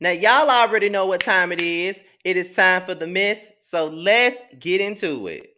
Now, y'all already know what time it is. It is time for the mess, so let's get into it.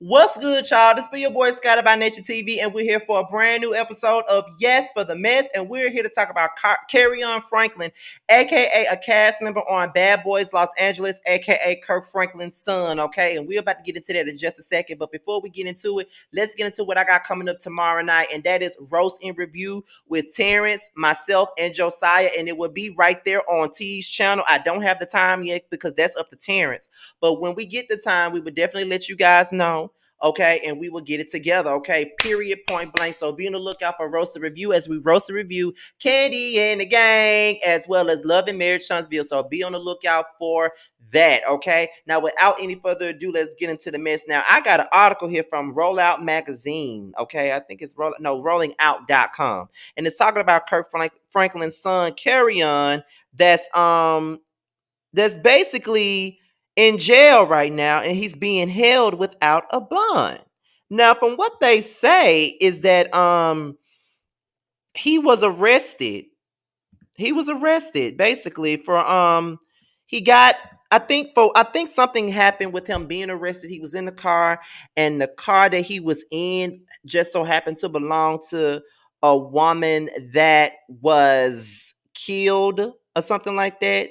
What's good, y'all? This is your boy Scotty by Nature TV, and we're here for a brand new episode of Yes for the Mess, and we're here to talk about Kerrion Franklin, aka a cast member on Bad Boys Los Angeles, aka Kirk Franklin's son. Okay, and we're about to get into that in just a second. But before we get into it, let's get into what I got coming up tomorrow night, and that is Roast in Review with Terrence, myself, and Josiah, and it will be right there on T's channel. I don't have the time yet because that's up to Terrence, but when we get the time, we will definitely let you guys know. Okay, and we will get it together. Okay, period, point blank. So be on the lookout for Roast Review as we roast a review Candy and the Gang, as well as Love and Marriage Huntsville. So be on the lookout for that. Okay, now without any further ado, let's get into the mess. Now, I got an article here from Rollout Magazine. Okay, I think it's rollingout.com, and it's talking about Kirk Franklin's son, Kerrion, that's basically in jail right now, and he's being held without a bond. Now, from what they say is that he was arrested. He was arrested basically for he got I think something happened with him being arrested. He was in the car, and the car that he was in just so happened to belong to a woman that was killed or something like that.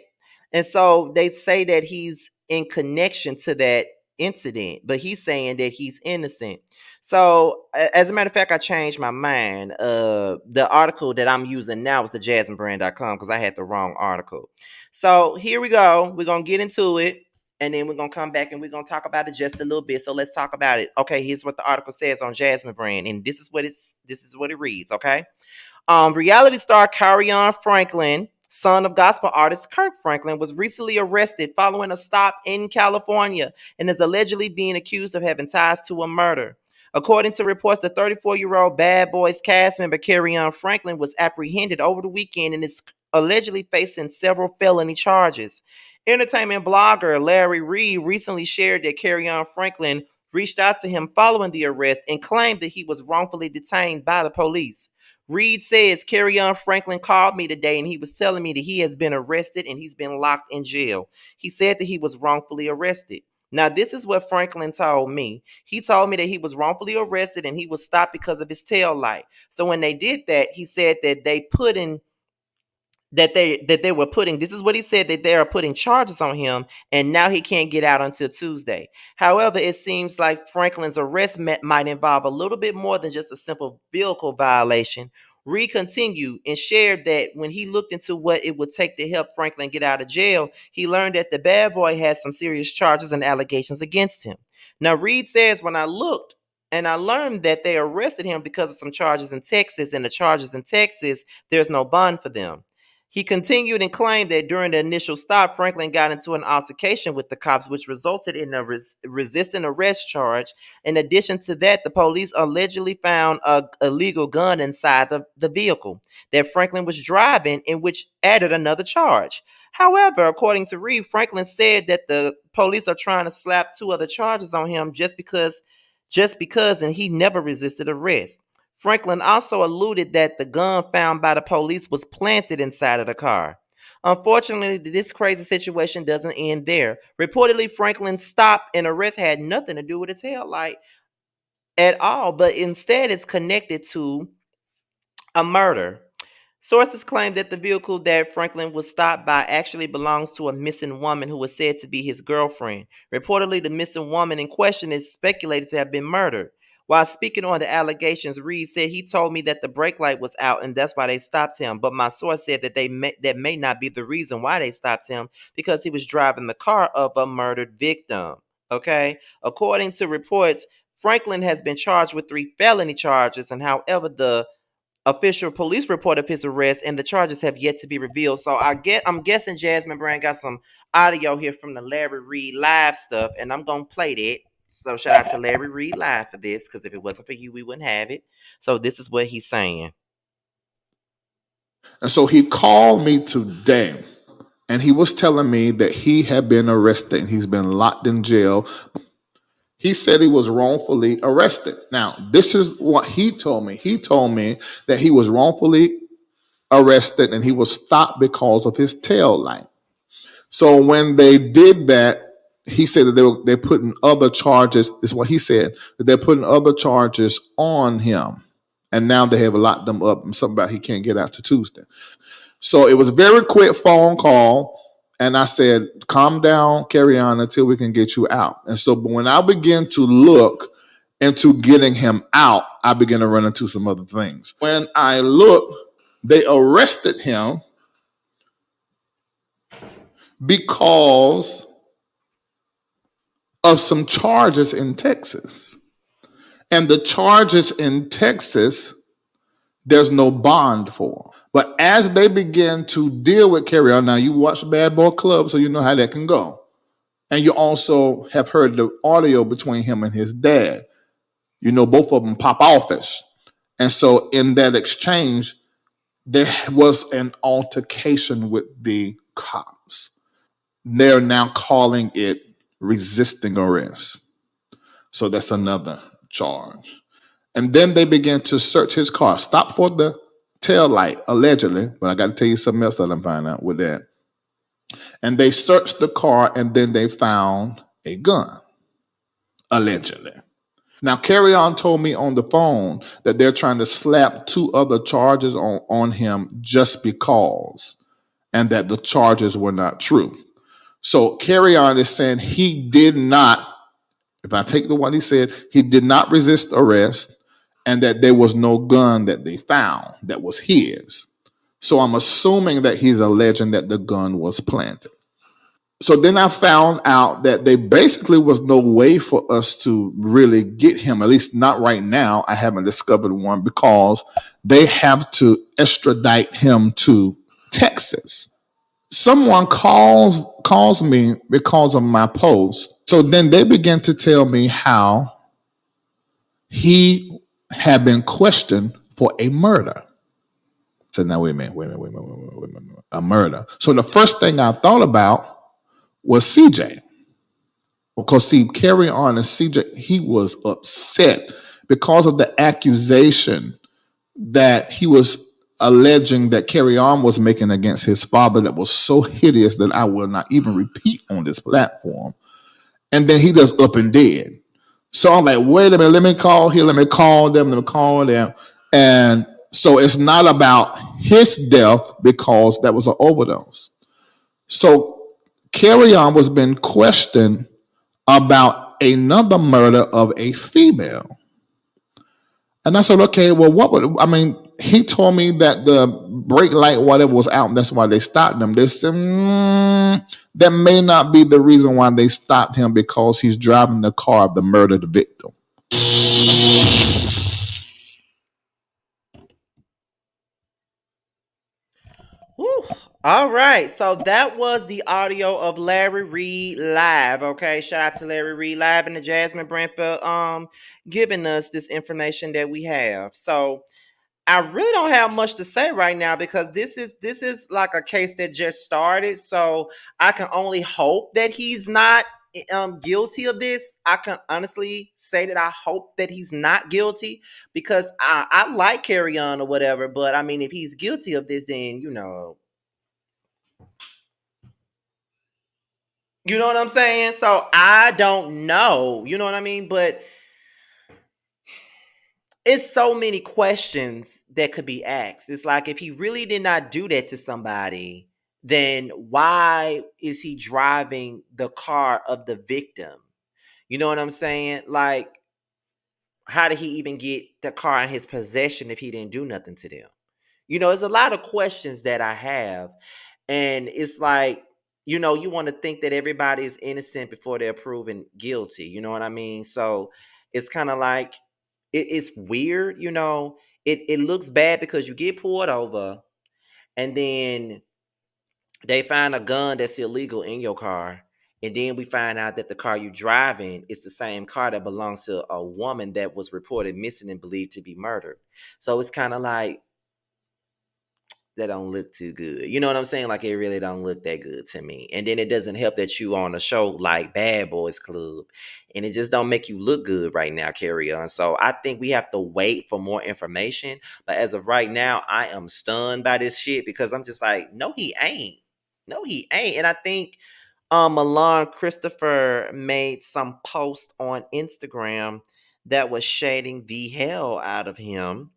And so they say that he's in connection to that incident, but he's saying that he's innocent. So, as a matter of fact, I changed my mind. The article that I'm using now is the jasminebrand.com because I had the wrong article. So, here we go. We're going to get into it, and then we're going to come back and we're going to talk about it just a little bit. So, let's talk about it. Okay, here's what the article says on Jasmine Brand, and this is what it reads, okay? Reality star Kerrion Franklin, son of gospel artist Kirk Franklin, was recently arrested following a stop in California and is allegedly being accused of having ties to a murder. According to reports, the 34-year-old Bad Boys cast member Kerrion Franklin was apprehended over the weekend and is allegedly facing several felony charges. Entertainment blogger Larry Reed recently shared that Kerrion Franklin reached out to him following the arrest and claimed that he was wrongfully detained by the police. Reed says Kerrion Franklin called me today and he was telling me that he has been arrested and he's been locked in jail. He said that he was wrongfully arrested. Now, this is what Franklin told me. He told me that he was wrongfully arrested and he was stopped because of his tail light. So when they did that, he said that they put in that they were putting, this is what he said, that they are putting charges on him, and now he can't get out until Tuesday. However, it seems like Franklin's arrest might involve a little bit more than just a simple vehicle violation. Reed continued and shared that when he looked into what it would take to help Franklin get out of jail, he learned that the bad boy had some serious charges and allegations against him. Now, Reed says, when I looked and I learned that they arrested him because of some charges in Texas, and the charges in Texas, there's no bond for them. He continued and claimed that during the initial stop, Franklin got into an altercation with the cops, which resulted in a resisting arrest charge. In addition to that, the police allegedly found a illegal gun inside the vehicle that Franklin was driving, in which added another charge. However, according to Reed, Franklin said that the police are trying to slap two other charges on him just because, and he never resisted arrest. Franklin also alluded that the gun found by the police was planted inside of the car. Unfortunately, this crazy situation doesn't end there. Reportedly, Franklin's stop and arrest had nothing to do with his tail light at all, but instead it's connected to a murder. Sources claim that the vehicle that Franklin was stopped by actually belongs to a missing woman who was said to be his girlfriend. Reportedly, the missing woman in question is speculated to have been murdered. While speaking on the allegations, Reed said he told me that the brake light was out and that's why they stopped him. But my source said that that may not be the reason why they stopped him, because he was driving the car of a murdered victim. Okay? According to reports, Franklin has been charged with 3 felony charges, and however, the official police report of his arrest and the charges have yet to be revealed. So I'm guessing Jasmine Brand got some audio here from the Larry Reed live stuff, and I'm gonna play that. So shout out to Larry Reed live for this, because if it wasn't for you, we wouldn't have it. So this is what he's saying. And so he called me today and he was telling me that he had been arrested and he's been locked in jail. He said he was wrongfully arrested. Now, this is what he told me. He told me that he was wrongfully arrested and he was stopped because of his tail light. So when they did that, he said that they're putting other charges. This is what he said, that they're putting other charges on him, and now they have locked them up and something about he can't get out to Tuesday. So it was a very quick phone call, and I said, "Calm down, carry on until we can get you out." And so, but when I began to look into getting him out, I began to run into some other things. When I looked, they arrested him because of some charges in Texas. And the charges in Texas, there's no bond for. But as they begin to deal with Kerrion, now you watch Bad Boy Club, so you know how that can go. And you also have heard the audio between him and his dad. You know, both of them pop office. And so in that exchange, there was an altercation with the cops. They're now calling it resisting arrest. So that's another charge. And then they began to search his car. Stop for the tail light, allegedly. But I got to tell you something else that I'm finding out with that. And they searched the car and then they found a gun, allegedly. Now, Kerrion told me on the phone that they're trying to slap two other charges on him just because, and that the charges were not true. So Kerrion is saying he did not, if I take the one he said, he did not resist arrest, and that there was no gun that they found that was his. So I'm assuming that he's alleging that the gun was planted. So then I found out that there basically was no way for us to really get him, at least not right now. I haven't discovered one because they have to extradite him to Texas. Someone calls me because of my post. So then they begin to tell me how he had been questioned for a murder. So now wait a minute, wait a minute, a murder. So the first thing I thought about was CJ. Because see, Kerrion and CJ, he was upset because of the accusation that he was alleging that Kerrion was making against his father that was so hideous that I will not even repeat on this platform. And then he just up and dead. So I'm like, wait a minute, let me call here, let me call them, let me call them. And so it's not about his death because that was an overdose. So Kerrion was being questioned about another murder of a female. And I said, okay, well, what would, I mean, he told me that the brake light, whatever was out, and that's why they stopped him. They said, that may not be the reason why they stopped him because he's driving the car of the murdered victim. Whew. All right, so that was the audio of Larry Reed live. Okay, shout out to Larry Reed live and the Jasmine Brentford giving us this information that we have. So I really don't have much to say right now because this is like a case that just started. So I can only hope that he's not guilty of this. I can honestly say that I hope that he's not guilty because I like Carry On or whatever. But I mean, if he's guilty of this, then you know what I'm saying. So I don't know. You know what I mean, but it's so many questions that could be asked. It's like if he really did not do that to somebody, then why is he driving the car of the victim? You know what I'm saying? Like, how did he even get the car in his possession if he didn't do nothing to them? There's a lot of questions that I have. And it's like, you want to think that everybody is innocent before they're proven guilty. You know what I mean? So it's kind of like, it's weird, it looks bad because you get pulled over and then they find a gun that's illegal in your car. And then we find out that the car you driving is the same car that belongs to a woman that was reported missing and believed to be murdered. So it's kind of like, that don't look too good. You know what I'm saying? Like it really don't look that good to me. And then it doesn't help that you on a show like Bad Boys Club, and it just don't make you look good right now, Kerrion. So I think we have to wait for more information. But as of right now, I am stunned by this shit because I'm just like, no, he ain't. No, he ain't. And I think Malik Christopher made some post on Instagram that was shading the hell out of him.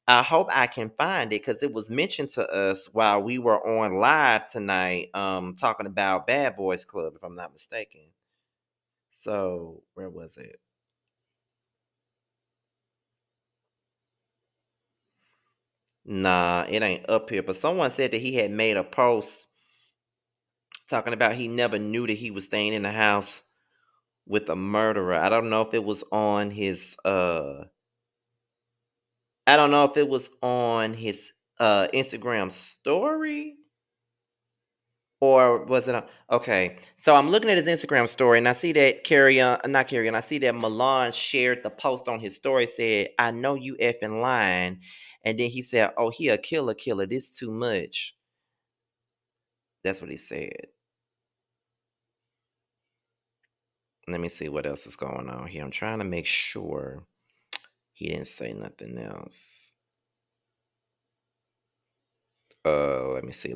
I hope I can find it because it was mentioned to us while we were on live tonight, talking about Bad Boys Club, if I'm not mistaken. So where was it? Nah, it ain't up here. But someone said that he had made a post talking about he never knew that he was staying in the house with a murderer. I don't know if it was on his I don't know if it was on his Instagram story or was it on, okay. So I'm looking at his Instagram story and I see that not Carrion, I see that Milan shared the post on his story, said, I know you effing lying. And then he said, oh, he a killer. This too much. That's what he said. Let me see what else is going on here. I'm trying to make sure he didn't say nothing else. Let me see.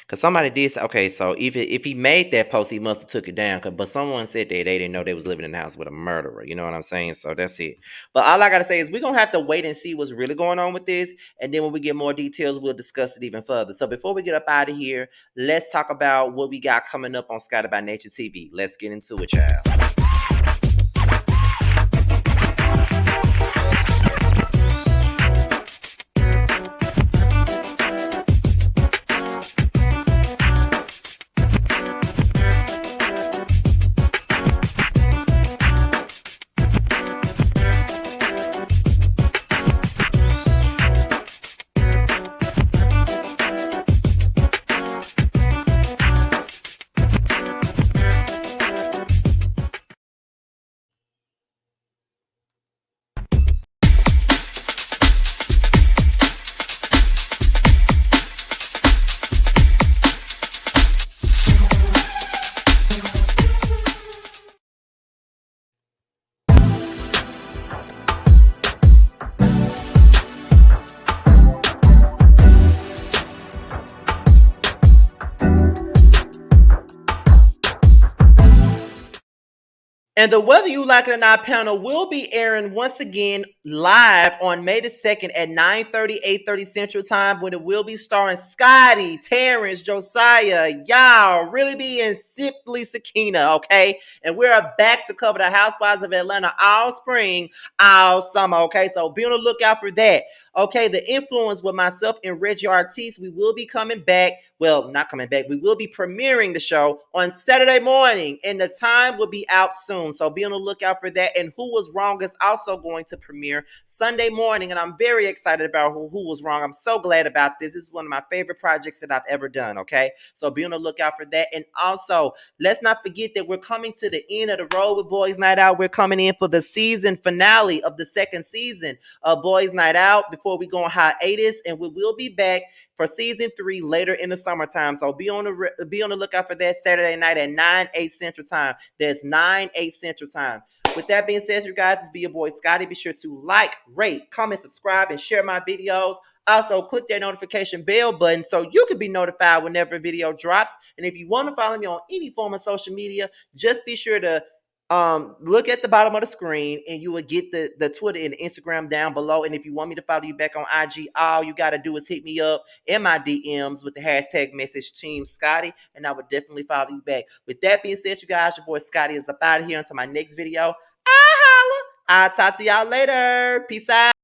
Cause somebody did say, okay, so if he made that post, he must have took it down. But someone said that they didn't know they was living in the house with a murderer. You know what I'm saying? So that's it. But all I gotta say is we're gonna have to wait and see what's really going on with this. And then when we get more details, we'll discuss it even further. So before we get up out of here, let's talk about what we got coming up on Scotty by Nature TV. Let's get into it, child. And the Whether You Like It or Not panel will be airing once again live on May the 2nd at 9:30, 8:30 Central Time, when it will be starring Scotty, Terrence, Josiah, y'all, really being Simply Sakina, okay? And we're back to cover the Housewives of Atlanta all spring, all summer, okay? So be on the lookout for that. Okay, The Influence with myself and Reggie Artiste, we will be coming back. Well, not coming back. We will be premiering the show on Saturday morning, and the time will be out soon. So be on the lookout for that. And Who Was Wrong is also going to premiere Sunday morning, and I'm very excited about Who Was Wrong. I'm so glad about this. This is one of my favorite projects that I've ever done, okay? So be on the lookout for that. And also, let's not forget that we're coming to the end of the road with Boys Night Out. We're coming in for the season finale of the second season of Boys Night Out before we go on hiatus, and we will be back for season 3 later in the summertime. So be on the lookout for that Saturday night at 9/8 Central Time. That's 9/8 Central Time. With that being said, you guys, this be your boy Scotty. Be sure to like, rate, comment, subscribe, and share my videos. Also, click that notification bell button so you can be notified whenever a video drops. And if you want to follow me on any form of social media, just be sure to look at the bottom of the screen and you will get the Twitter and the Instagram down below. And if you want me to follow you back on IG, all you got to do is hit me up in my DMs with the hashtag message Team Scotty, and I would definitely follow you back. With that being said, you guys, your boy Scotty is up out of here until my next video. I'll talk to y'all later. Peace out.